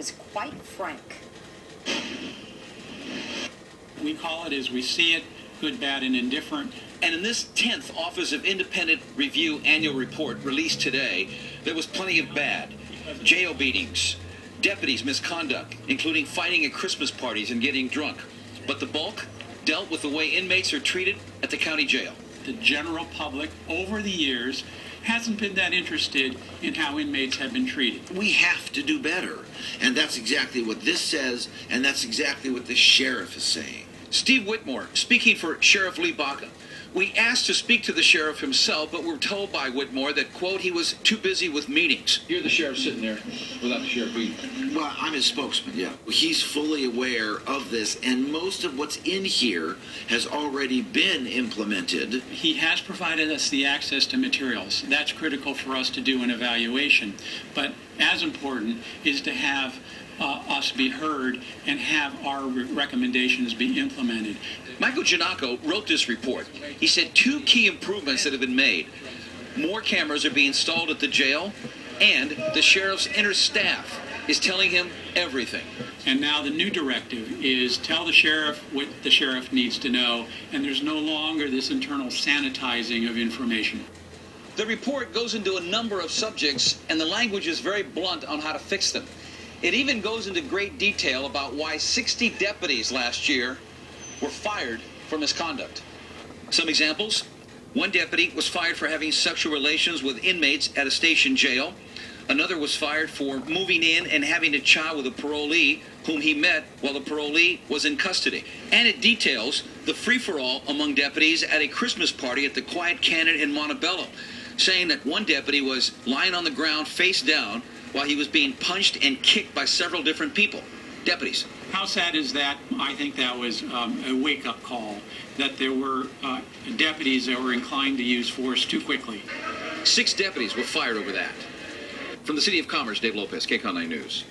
was quite frank. We call it as we see it, good, bad, and indifferent. And in this 10th Office of Independent Review annual report released today, there was plenty of bad. Jail beatings, deputies' misconduct, including fighting at Christmas parties and getting drunk. But the bulk dealt with the way inmates are treated at the county jail. The general public, over the years, hasn't been that interested in how inmates have been treated. We have to do better. And that's exactly what this says, and that's exactly what the sheriff is saying. Steve Whitmore, speaking for Sheriff Lee Baca. We asked to speak to the sheriff himself, but we're told by Whitmore that, quote, he was too busy with meetings. You're the sheriff sitting there without the sheriff being. Well, I'm his spokesman, yeah. He's fully aware of this, and most of what's in here has already been implemented. He has provided us the access to materials. That's critical for us to do an evaluation. But as important is to have us be heard and have our recommendations be implemented. Michael Giannacco wrote this report. He said 2 key improvements that have been made. More cameras are being installed at the jail, and the sheriff's inner staff is telling him everything. And now the new directive is tell the sheriff what the sheriff needs to know, and there's no longer this internal sanitizing of information. The report goes into a number of subjects, and the language is very blunt on how to fix them. It even goes into great detail about why 60 deputies last year were fired for misconduct. Some examples: 1 deputy was fired for having sexual relations with inmates at a station jail. Another was fired for moving in and having a child with a parolee whom he met while the parolee was in custody. And it details the free-for-all among deputies at a Christmas party at the Quiet Cannon in Montebello, saying that 1 deputy was lying on the ground face down while he was being punched and kicked by several different people, deputies. How sad is that? I think that was a wake-up call, that there were deputies that were inclined to use force too quickly. 6 deputies were fired over that. From the City of Commerce, Dave Lopez, KCAL9 News.